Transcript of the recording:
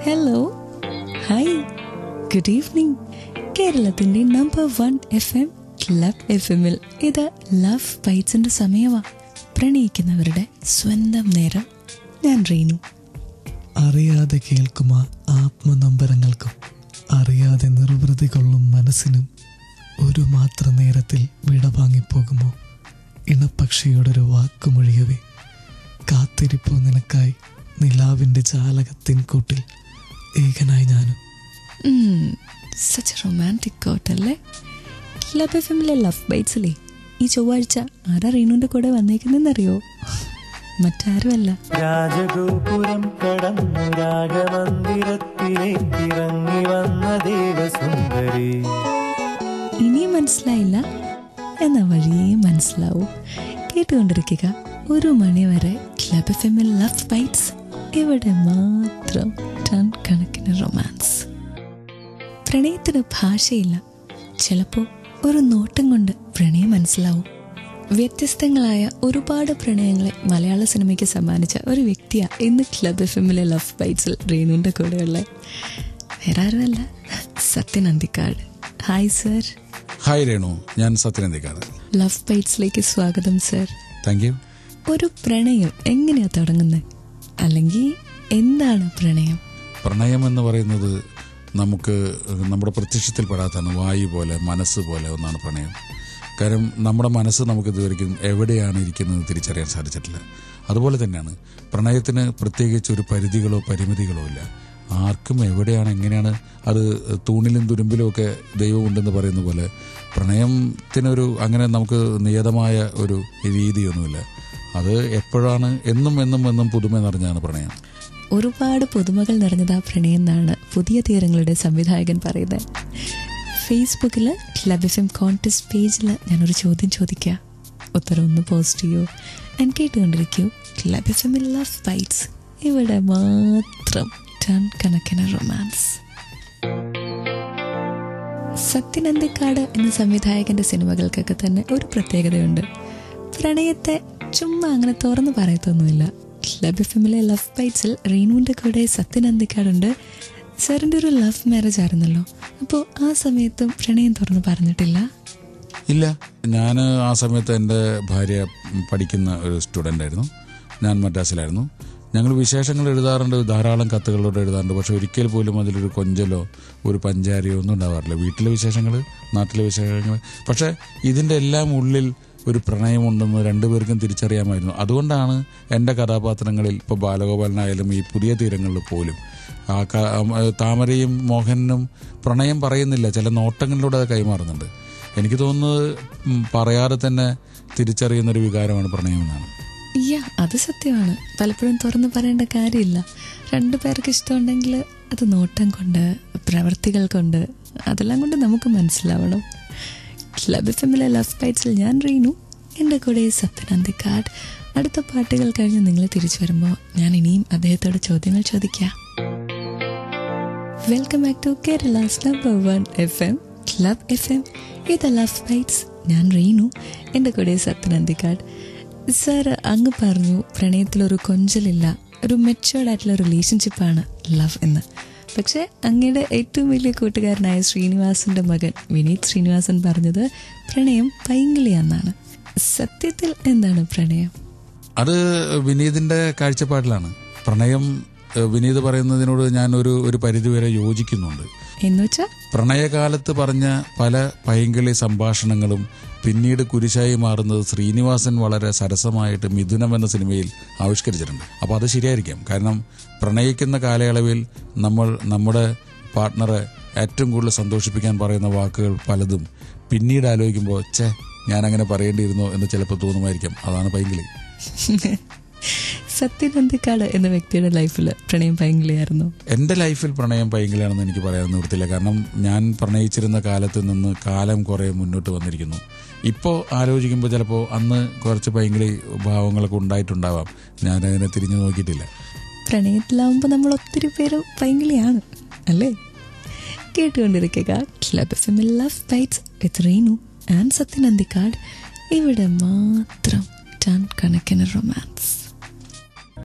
Hello, hi, good evening. കേരളത്തിന്റെ number 1 FM club FM-ൽ ഇത് love ബൈറ്റ്സിന്റെ സമയമാ. പ്രണയിക്കുന്നവരുടെ സ്വന്തം നേരം. ഞാൻ റീനു. അറിയാതെ കേൾക്കും ആ ആത്മനൊമ്പരങ്ങൾക്കും അറിയാതെ നിർവൃതി കൊള്ളും മനസ്സിനും ഒരു മാത്ര നേരത്തിൽ വിടവാങ്ങിപ്പോകുമോ ഇണപക്ഷിയോടൊരു വാക്കുമൊഴിയവേ. കാത്തിരിപ്പോ നിനക്കായി നിലാവിൻ്റെ ജാലകത്തിൻ കൂട്ടിൽ ഏകനായി ഞാനും. സച്ച് എ റൊമാൻറ്റിക് കോട്ട് അല്ലേ? ക്ലബ് FM-ലെ ലവ് ബൈറ്റ്സിലെ ഈ ചൊവ്വാഴ്ച ആരാ റീനുവിന്റെ കൂടെ വന്നേക്കുന്നറിയോ? മറ്റാരുമല്ല, രാജഗോപുരം കടന്നു രാഗമന്ദിരത്തിലേക്കിറങ്ങി വന്ന ദേവസുന്ദരി. ഇനിയും മനസ്സിലായില്ല എന്ന വഴിയേ മനസ്സിലാവും. കേട്ടുകൊണ്ടിരിക്കുക 1 മണി വരെ ക്ലബ് FM-ൽ ലവ് ബൈറ്റ്സ്. ഇവിടെ മാത്രം ടൺ കണക്കിന് റൊമാൻസ്. പ്രണയത്തിന് ഭാഷയില്ല. ചിലപ്പോൾ ഒരു നോട്ടം കൊണ്ട് പ്രണയം മനസ്സിലാവും. വ്യത്യസ്തങ്ങളായ ഒരുപാട് പ്രണയങ്ങളെ മലയാള സിനിമയ്ക്ക് സമ്മാനിച്ച ഒരു വ്യക്തിയാണ് ഇന്ന് ക്ലബ് FM-ലെ ലവ് ബൈറ്റ്സിൽ റീനുവിൻ്റെ കൂടെയുള്ള വേറെ ആരുമല്ല, Sathyan Anthikad. Hi sir. Hi Renu, ഞാൻ സത്യൻ അന്തിക്കാട്. ലവ് ബൈറ്റ്സിലേക്ക് സ്വാഗതം സർ. Thank you. ഒരു പ്രണയം എങ്ങനെയാ തുടങ്ങുന്നത്? അല്ലെങ്കിൽ എന്താണ് പ്രണയം? പ്രണയം എന്ന് പറയുന്നത് നമുക്ക് നമ്മുടെ പ്രത്യക്ഷത്തിൽ പെടാത്തതാണ്. വായു പോലെ, മനസ്സ് പോലെ ഒന്നാണ് പ്രണയം. കാരണം നമ്മുടെ മനസ്സ് നമുക്ക് ഇതുവരെയും എവിടെയാണ് ഇരിക്കുന്നത് തിരിച്ചറിയാൻ സാധിച്ചിട്ടില്ല. അതുപോലെ തന്നെയാണ് പ്രണയത്തിന് പ്രത്യേകിച്ച് ഒരു പരിധികളോ പരിമിതികളോ ഇല്ല. ആർക്കും എവിടെയാണ് എങ്ങനെയാണ്, അത് തൂണിലും തുരുമ്പിലും ഒക്കെ ദൈവം ഉണ്ടെന്ന് പറയുന്ന പോലെ പ്രണയത്തിനൊരു അങ്ങനെ നമുക്ക് നിയതമായ ഒരു രീതിയൊന്നുമില്ല. അത് എപ്പോഴാണ് എന്നും എന്നും എന്നും പുതുമ നിറഞ്ഞാണ് പ്രണയം. ഒരുപാട് പുതുമകൾ നിറഞ്ഞതാ പ്രണയം എന്നാണ് പുതിയ തീരങ്ങളുടെ സംവിധായകൻ പറയുന്നത്. ഫേസ്ബുക്കിൽ ക്ലബ് FM കോൺടെസ്റ്റ് പേജിൽ ഞാനൊരു ചോദ്യം ചോദിക്കുക, ഉത്തരം ഒന്ന് പോസ്റ്റ് ചെയ്യൂ. ഞാൻ കേട്ടുകൊണ്ടിരിക്കൂ ക്ലബ് FM-ൽ ലവ് ബൈറ്റ്സ്. ഇവിടെ മാത്രം ടൺ കണക്കിന് റൊമാൻസ്. സത്യൻ അന്തിക്കാട് എന്ന സംവിധായകന്റെ സിനിമകൾക്കൊക്കെ തന്നെ ഒരു പ്രത്യേകതയുണ്ട്. പ്രണയത്തെ ചുമ്മാ അങ്ങനെ തുറന്നു പറയത്തൊന്നുമില്ല. ക്ലബ് FM-ലെ ലവ് ബൈറ്റ്സിൽ റീനുവിൻ്റെ കൂടെ സത്യൻ അന്തിക്കാടുണ്ട്. സാറിൻ്റെ ഒരു ലവ് മാരേജ് ആയിരുന്നല്ലോ, അപ്പോൾ ആ സമയത്തും പ്രണയം തുറന്നു പറഞ്ഞിട്ടില്ല? ഇല്ല, ഞാൻ ആ സമയത്ത് എൻ്റെ ഭാര്യ പഠിക്കുന്ന ഒരു സ്റ്റുഡൻ്റ് ആയിരുന്നു. ഞാൻ മദ്രാസിലായിരുന്നു. ഞങ്ങൾ വിശേഷങ്ങൾ എഴുതാറുണ്ട്, ധാരാളം കത്തുകളോട് എഴുതാറുണ്ട്. പക്ഷെ ഒരിക്കൽ പോലും അതിലൊരു കൊഞ്ചലോ ഒരു പഞ്ചാരിയോ ഒന്നും ഉണ്ടാവാറില്ല. വീട്ടിലെ വിശേഷങ്ങൾ, നാട്ടിലെ വിശേഷങ്ങൾ. പക്ഷെ ഇതിൻ്റെ എല്ലാം ഉള്ളിൽ ഒരു പ്രണയമുണ്ടെന്ന് രണ്ടുപേർക്കും തിരിച്ചറിയാമായിരുന്നു. അതുകൊണ്ടാണ് എൻ്റെ കഥാപാത്രങ്ങളിൽ ഇപ്പോൾ ബാലഗോപാലനായാലും ഈ പുതിയ തീരങ്ങളിൽ പോലും താമരയും മോഹനും പ്രണയം പറയുന്നില്ല, ചില നോട്ടങ്ങളിലൂടെ അത് കൈമാറുന്നുണ്ട്. എനിക്ക് തോന്നുന്നത് പറയാതെ തന്നെ തിരിച്ചറിയുന്നൊരു വികാരമാണ് പ്രണയമെന്നാണ്. അത് സത്യമാണ്. പലപ്പോഴും തുറന്നു പറയേണ്ട കാര്യമില്ല. 2 പേർക്ക് ഇഷ്ടമുണ്ടെങ്കിൽ അത് നോട്ടം കൊണ്ട്, പ്രവൃത്തികൾ കൊണ്ട്, അതെല്ലാം കൊണ്ട് നമുക്ക് മനസ്സിലാവണം. ക്ലബ് FM-ലെ ലവ് ബൈറ്റ്സിൽ ഞാൻ റീനു, എൻ്റെ കൂടെ സത്യൻ അന്തിക്കാട്. അടുത്ത പാട്ടുകൾ കഴിഞ്ഞ് നിങ്ങൾ തിരിച്ചു വരുമ്പോൾ ഞാൻ ഇനിയും അദ്ദേഹത്തോട് ചോദ്യങ്ങൾ ചോദിക്കാം. Welcome back to Kerala's number 1 FM club FM. ഇത് ലവ് ബൈറ്റ്സ്. ഞാൻ റീനു, എൻ്റെ കൂടെ സത്യൻ അന്തിക്കാട്. സർ, അങ്ങ് പറഞ്ഞു പ്രണയത്തിലൊരു കൊഞ്ചലില്ല, ഒരു മെച്ചുവേർഡ് ആയിട്ടുള്ള റിലേഷൻഷിപ്പാണ് ലവ് എന്ന്. പക്ഷെ അങ്ങയുടെ ഏറ്റവും വലിയ കൂട്ടുകാരനായ ശ്രീനിവാസന്റെ മകൻ വിനീത് ശ്രീനിവാസൻ പറഞ്ഞത് പ്രണയം പൈങ്കിളിയാന്നാണ്. സത്യത്തിൽ എന്താണ് പ്രണയം? അത് വിനീതിൻ്റെ കാഴ്ചപ്പാടിലാണ്. പ്രണയം വിനീത് പറയുന്നതിനോട് ഞാൻ ഒരു പരിധിവരെ യോജിക്കുന്നുണ്ട്. എന്നുവെച്ചാൽ പ്രണയകാലത്ത് പറഞ്ഞ പല പൈങ്കിളി സംഭാഷണങ്ങളും പിന്നീട് കുരിശായി മാറുന്നത് ശ്രീനിവാസൻ വളരെ സരസമായിട്ട് മിഥുനം എന്ന സിനിമയിൽ ആവിഷ്കരിച്ചിട്ടുണ്ട്. അപ്പോൾ അത് ശരിയായിരിക്കാം. കാരണം പ്രണയിക്കുന്ന കാലയളവിൽ നമ്മൾ നമ്മുടെ പാർട്ട്ണറെ ഏറ്റവും കൂടുതൽ സന്തോഷിപ്പിക്കാൻ പറയുന്ന വാക്കുകൾ പലതും പിന്നീട് ആലോചിക്കുമ്പോൾ ഞാനങ്ങനെ പറയേണ്ടിയിരുന്നോ എന്ന് ചിലപ്പോൾ തോന്നുമായിരിക്കാം. അതാണ് പൈങ്കിളി. സത്യൻ അന്തിക്കാട് എന്ന വ്യക്തിയുടെ ലൈഫിൽ പ്രണയം പൈങ്കിളിയായിരുന്നു? എൻ്റെ ലൈഫിൽ പ്രണയം പൈങ്കിളിയാണെന്ന് എനിക്ക് പറയാൻ നിവൃത്തില്ല. കാരണം ഞാൻ പ്രണയിച്ചിരുന്ന കാലത്ത് നിന്ന് കാലം കുറേ മുന്നോട്ട് വന്നിരിക്കുന്നു. ഇപ്പോൾ ആലോചിക്കുമ്പോൾ ചിലപ്പോൾ അന്ന് കുറച്ച് പൈങ്കിളി ഭാവങ്ങളൊക്കെ ഉണ്ടായിട്ടുണ്ടാവാം. ഞാനതിനെ തിരിഞ്ഞു നോക്കിയിട്ടില്ല. പ്രണയത്തിലാവുമ്പോൾ നമ്മൾ ഒത്തിരി പേര് പൈങ്കിളിയാണ് അല്ലേ? കേട്ടുകൊണ്ടിരിക്കുക ക്ലബ് FM-ൽ love bites with Reenu and Sathyan Anthikad. ഇവിടെ മാത്രം ടൺ കണക്കിന് റൊമാൻസ്.